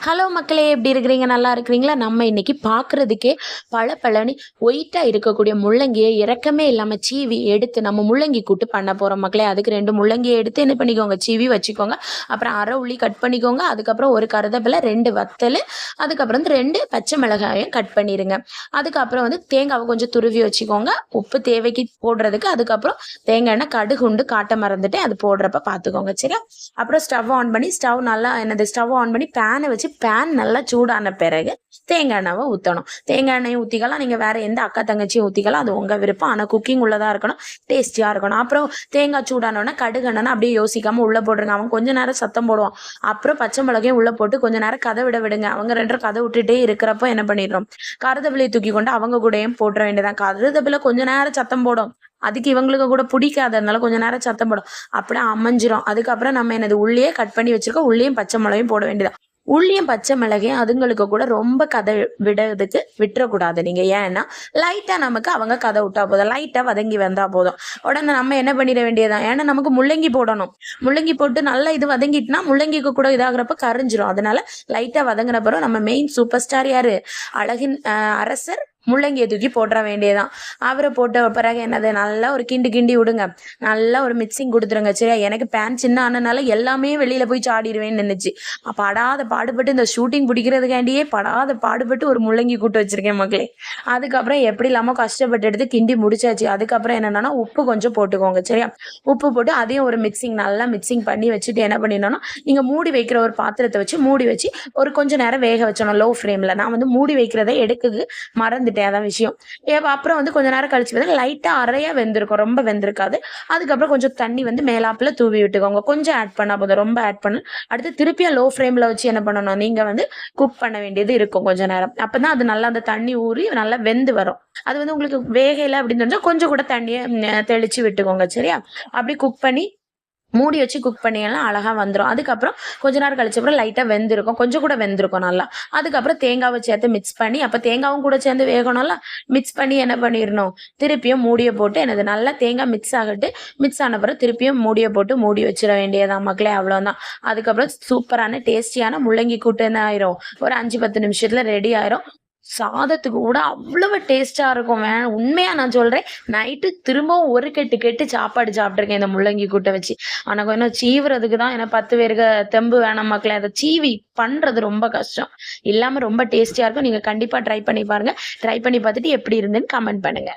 Hello மக்களே, எப்படி இருக்கிறீங்க? நல்லா இருக்கிறீங்களா? நம்ம இன்னைக்கு பார்க்குறதுக்கே பளபளன்னு ஒயிட்டாக இருக்கக்கூடிய முள்ளங்கியை இறக்கமே இல்லாமல் சீவி எடுத்து நம்ம முள்ளங்கி கூட்டு பண்ண போகிறோம் மக்களே. அதுக்கு 2 முள்ளங்கியை எடுத்து என்ன பண்ணிக்கோங்க, சீவி வச்சுக்கோங்க. அப்புறம் அரை உள்ளி கட் பண்ணிக்கோங்க. அதுக்கப்புறம் ஒரு கருவேப்பிலை, 2 வத்தல், அதுக்கப்புறம் 2 பச்சை மிளகாயும் கட் பண்ணிடுங்க. அதுக்கப்புறம் தேங்காவை கொஞ்சம் துருவி வச்சுக்கோங்க. உப்பு தேவைக்கு போடுறதுக்கு. அதுக்கப்புறம் தேங்காய் எண்ணெய், கடுகு உண்டு காட்ட மறந்துட்டு அது போடுறப்ப பார்த்துக்கோங்க, சரியா? அப்புறம் ஸ்டவ் ஆன் பண்ணி ஸ்டவ் ஆன் பண்ணி பேனை வச்சு பேன் நல்லா சூடான பிறகு தேங்காய் எண்ணெவை ஊற்றணும். தேங்காய் எண்ணெயை ஊற்றிக்கலாம். நீங்கள் வேறு எந்த அக்கா தங்கச்சியும் ஊற்றிக்கலாம். அது உங்கள் விருப்பம். ஆனால் குக்கிங் உள்ளதாக இருக்கணும், டேஸ்டியாக இருக்கணும். அப்புறம் தேங்காய் சூடானோன்னா கடுகு எண்ணெய் அப்படியே யோசிக்காமல் உள்ளே போடுறங்க. அவன் கொஞ்ச நேரம் சத்தம் போடுவான். அப்புறம் பச்சை மிளகையும் உள்ளே போட்டு கொஞ்ச நேரம் கதை விடுங்க. அவங்க 2 கதை விட்டுட்டே இருக்கிறப்போ என்ன பண்ணிடுறோம், கருதபிலையை தூக்கி கொண்டு அவங்க கூடயும் போட்டுற வேண்டியதான். கருதபிலை கொஞ்ச நேரம் சத்தம் போடும். அதுக்கு இவங்களுக்கு கூட பிடிக்காததுனால கொஞ்ச நேரம் சத்தம் போடும். அப்படியே அமைஞ்சிரும். அதுக்கப்புறம் நம்ம உள்ளே கட் பண்ணி வச்சிருக்கோம். உள்ளேயும் பச்சை மிளகையும் போட வேண்டியதான். உள்ளியும் பச்சை மிளகையும் அதுங்களுக்கு கூட ரொம்ப கதை விடுறதுக்கு விட்டுறக்கூடாது நீங்க. ஏன்னா லைட்டா நமக்கு அவங்க கதை விட்டா போதும், லைட்டா வதங்கி வந்தா போதும். உடனே நம்ம என்ன பண்ணிட வேண்டியதான். ஏன்னா நமக்கு முள்ளங்கி போடணும். முள்ளங்கி போட்டு நல்லா இது வதங்கிட்டுனா முள்ளங்கிக்கு கூட இதாகிறப்ப கரைஞ்சிரும். அதனால லைட்டா வதங்கின பிறகு நம்ம மெயின் சூப்பர் ஸ்டார் யாரு, அழகின் அரசர் முள்ளங்கியை தூக்கி போட்டுற வேண்டியதான். அவரை போட்ட பிறகு நல்லா ஒரு கிண்டி விடுங்க. நல்லா ஒரு மிக்சிங் கொடுத்துருங்க, சரியா? எனக்கு பேன் சின்ன ஆனனால எல்லாமே வெளியில போய் சாடிடுவேன்னு நினைச்சு படாத பாடுபட்டு இந்த ஷூட்டிங் பிடிக்கிறதுக்காண்டியே படாத பாடுபட்டு ஒரு முள்ளங்கி கூட்டு வச்சிருக்கேன் மக்களே. அதுக்கப்புறம் எப்படி இல்லாம கஷ்டப்பட்டு எடுத்து கிண்டி முடிச்சாச்சு. அதுக்கப்புறம் என்னன்னா உப்பு கொஞ்சம் போட்டுக்கோங்க, சரியா? உப்பு போட்டு அதையும் ஒரு நல்லா மிக்சிங் பண்ணி வச்சுட்டு என்ன பண்ணிடணும்னா, நீங்க மூடி வைக்கிற ஒரு பாத்திரத்தை வச்சு மூடி வச்சு ஒரு கொஞ்ச நேரம் வேக வச்சணும் லோ ஃப்ளேம்ல. நான் மூடி வைக்கிறத எடுக்குது மறந்து அதான் விஷயம். அப்புறம் கொஞ்ச நேரம் கழிச்சு லைட்டா அரையா வெந்திருக்கும், ரொம்ப வெந்திருக்காது. அதுக்கப்புறம் கொஞ்சம் தண்ணி மேலாப்புல தூவி விட்டுக்கோங்க. கொஞ்சம் ஆட் பண்ணா போதும், ரொம்ப ஆட் பண்ணு. அடுத்து திருப்பியும் லோ ஃப்ளேம்ல வச்சு என்ன பண்ணணும், நீங்க குக் பண்ண வேண்டியது இருக்கும் கொஞ்ச நேரம். அப்பதான் அது நல்லா அந்த தண்ணி ஊறி நல்லா வெந்து வரும். அது உங்களுக்கு வேகலை அப்படின்னு தெரிஞ்சா கொஞ்சம் கூட தண்ணியை தெளிச்சு விட்டுக்கோங்க, சரியா? அப்படி குக் பண்ணி மூடி வச்சு குக் பண்ணியெல்லாம் அழகா வந்துடும். அதுக்கப்புறம் கொஞ்ச நேரம் கழிச்சப்பறம் லைட்டாக வெந்திருக்கும், கொஞ்சம் கூட வெந்திருக்கும் நல்லா. அதுக்கப்புறம் தேங்காவை சேர்த்து மிக்ஸ் பண்ணி, அப்போ தேங்காவும் கூட சேர்ந்து வேகணும்ல, மிக்ஸ் பண்ணி என்ன பண்ணிடணும், திருப்பியும் மூடியை போட்டு நல்லா தேங்காய் மிக்ஸ் ஆகிட்டு மிக்ஸ் ஆன பிறகு திருப்பியும் மூடியை போட்டு மூடி வச்சிட வேண்டியதான் மக்களே. அவ்வளோதான். அதுக்கப்புறம் சூப்பரான டேஸ்டியான முள்ளங்கி கூட்டு என்ன ஆயிரும், ஒரு 5-10 நிமிஷத்துல ரெடி ஆயிரும். சாதத்துக்கு கூட அவ்வளவு டேஸ்டா இருக்கும். உண்மையா நான் சொல்றேன், நைட்டு திரும்பவும் ஒரு கெட்டு சாப்பாடு சாப்பிட்டுருக்கேன் இந்த முள்ளங்கி கூட்டை வச்சு. ஆனா கொஞ்சம் சீவுறதுக்கு தான், ஏன்னா 10 பேருக்கு தெம்பு வேணும் மக்களே. அதை சீவி பண்றது ரொம்ப கஷ்டம். இல்லாம ரொம்ப டேஸ்டியா இருக்கும். நீங்க கண்டிப்பா ட்ரை பண்ணி பாருங்க. ட்ரை பண்ணி பார்த்துட்டு எப்படி இருந்துன்னு கமெண்ட் பண்ணுங்க.